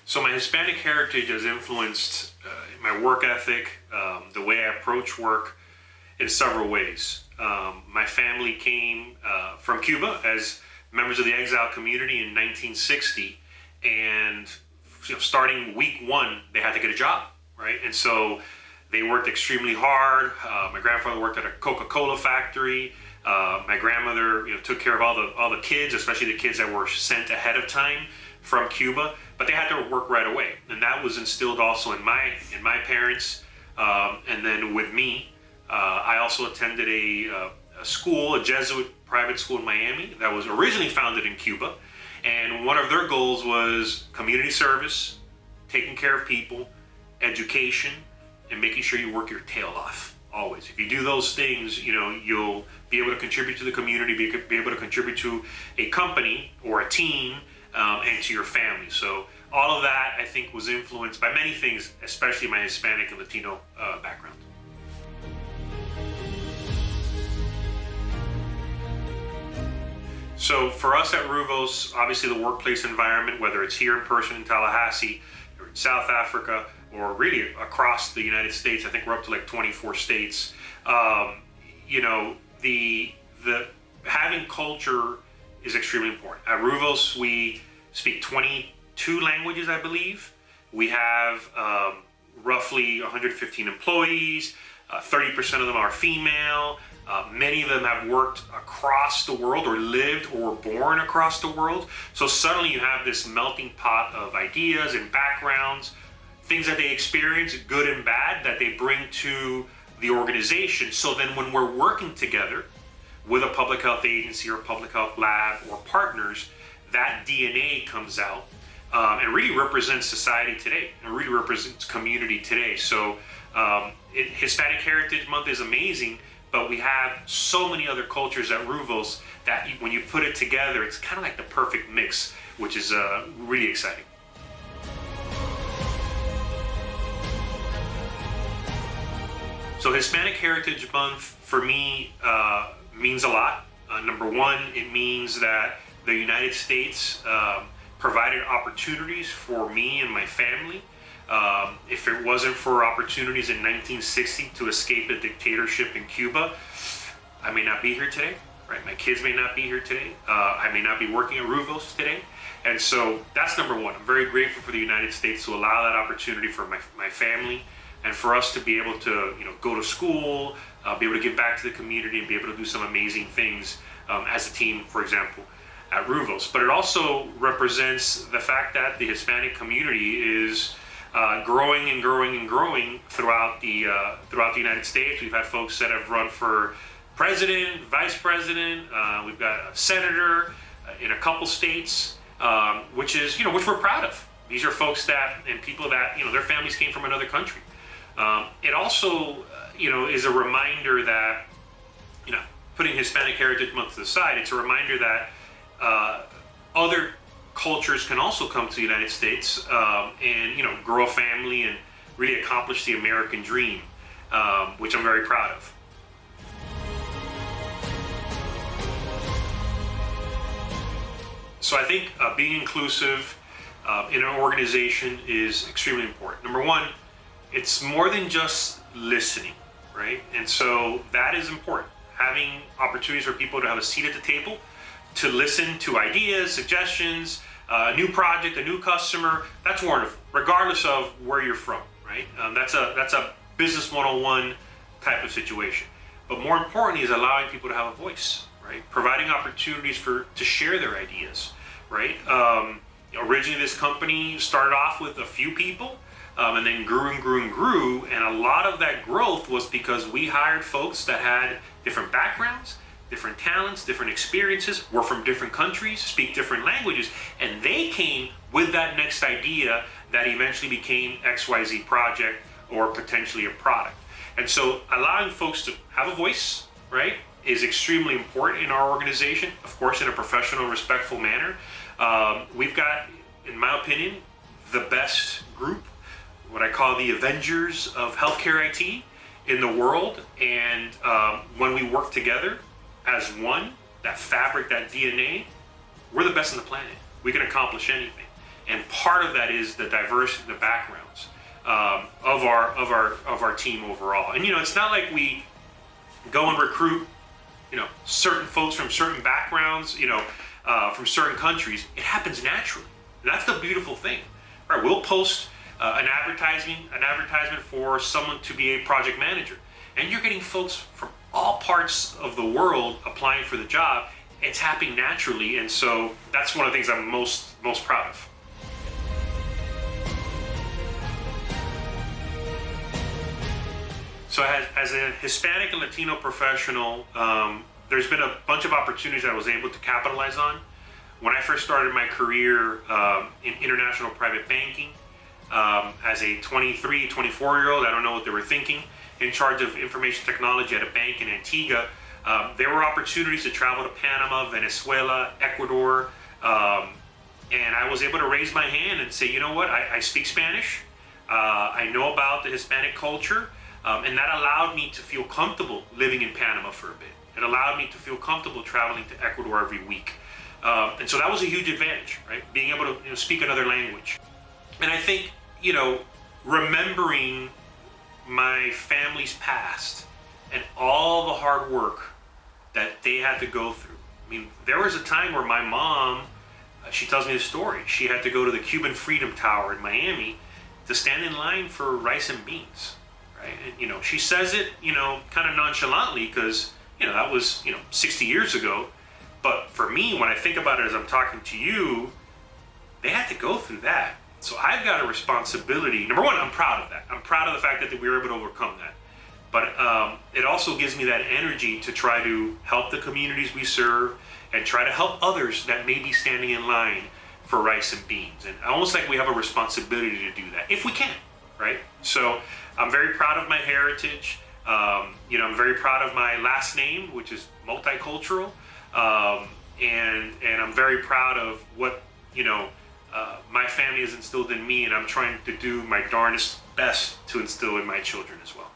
So my Hispanic heritage has influenced my work ethic, the way I approach work in several ways. My family came from Cuba as members of the exile community in 1960, and starting week one, they had to get a job, right? And so they worked extremely hard. My grandfather worked at a Coca-Cola factory. My grandmother, took care of all the kids, especially the kids that were sent ahead of time from Cuba. But they had to work right away, and that was instilled also in my parents, and then with me. I also attended a school, a Jesuit private school in Miami that was originally founded in Cuba, and one of their goals was community service, taking care of people, education, and making sure you work your tail off. Always. If you do those things, you'll be able to contribute to the community, be able to contribute to a company or a team, and to your family. So all of that, I think, was influenced by many things, especially my Hispanic and Latino background. So for us at Ruvos, obviously the workplace environment, whether it's here in person in Tallahassee or in South Africa, or really across the United States, I think we're up to like 24 states. The having culture is extremely important. At Ruvos, we speak 22 languages, I believe. We have roughly 115 employees. 30% of them are female. Many of them have worked across the world or lived or were born across the world. So suddenly you have this melting pot of ideas and backgrounds, things that they experience, good and bad, that they bring to the organization. So then when we're working together with a public health agency or public health lab or partners, that DNA comes out and really represents society today and really represents community today. So Hispanic Heritage Month is amazing, but we have so many other cultures at Ruvos that when you put it together, it's kind of like the perfect mix, which is really exciting. So Hispanic Heritage Month for me means a lot. Number one, it means that the United States provided opportunities for me and my family. If it wasn't for opportunities in 1960 to escape a dictatorship in Cuba, I may not be here today, right? My kids may not be here today. I may not be working at Ruvos today. And so that's number one. I'm very grateful for the United States to allow that opportunity for my family and for us to be able to, go to school, be able to give back to the community and be able to do some amazing things as a team, for example, at Ruvos. But it also represents the fact that the Hispanic community is growing and growing and growing throughout the United States. We've had folks that have run for president, vice president. We've got a senator in a couple states, which we're proud of. These are folks and people that their families came from another country. It also is a reminder that putting Hispanic Heritage Month to the side, it's a reminder that other cultures can also come to the United States and grow a family and really accomplish the American dream, which I'm very proud of. So I think being inclusive in an organization is extremely important. Number one, it's more than just listening, right? And so that is important. Having opportunities for people to have a seat at the table, to listen to ideas, suggestions, a new project, a new customer, that's wonderful, regardless of where you're from, right? That's a business 101 type of situation. But more importantly is allowing people to have a voice, right? Providing opportunities to share their ideas, right? Originally this company started off with a few people, and then grew and grew and grew, and a lot of that growth was because we hired folks that had different backgrounds, different talents, different experiences, were from different countries, speak different languages, and they came with that next idea that eventually became XYZ project or potentially a product. And so allowing folks to have a voice, right, is extremely important in our organization, of course, in a professional, respectful manner. We've got, in my opinion, the best group, what I call the Avengers of healthcare IT in the world. And when we work together as one, that fabric, that DNA, we're the best on the planet. We can accomplish anything. and part of that is the diversity in the backgrounds of our team overall. And it's not like we go and recruit certain folks from certain backgrounds, from certain countries. It happens naturally. That's the beautiful thing. Right? We'll post an advertisement for someone to be a project manager, and you're getting folks from all parts of the world applying for the job. It's happening naturally, and so that's one of the things I'm most proud of. So as a Hispanic and Latino professional, there's been a bunch of opportunities that I was able to capitalize on. When I first started my career in international private banking, as a 23, 24-year-old, I don't know what they were thinking, in charge of information technology at a bank in Antigua, there were opportunities to travel to Panama, Venezuela, Ecuador, and I was able to raise my hand and say, you know what, I speak Spanish, I know about the Hispanic culture, and that allowed me to feel comfortable living in Panama for a bit. It allowed me to feel comfortable traveling to Ecuador every week. And so that was a huge advantage, right? Being able to speak another language. And I think, remembering my family's past and all the hard work that they had to go through. I mean, there was a time where my mom, she tells me a story. She had to go to the Cuban Freedom Tower in Miami to stand in line for rice and beans, right? And, she says it, kind of nonchalantly because, that was, 60 years ago. But for me, when I think about it as I'm talking to you, they had to go through that. So I've got a responsibility. Number one, I'm proud of that. I'm proud of the fact that we were able to overcome that. But it also gives me that energy to try to help the communities we serve and try to help others that may be standing in line for rice and beans. And almost like we have a responsibility to do that, if we can, right? So I'm very proud of my heritage. I'm very proud of my last name, which is multicultural. And I'm very proud of what, my family has instilled in me, and I'm trying to do my darndest best to instill in my children as well.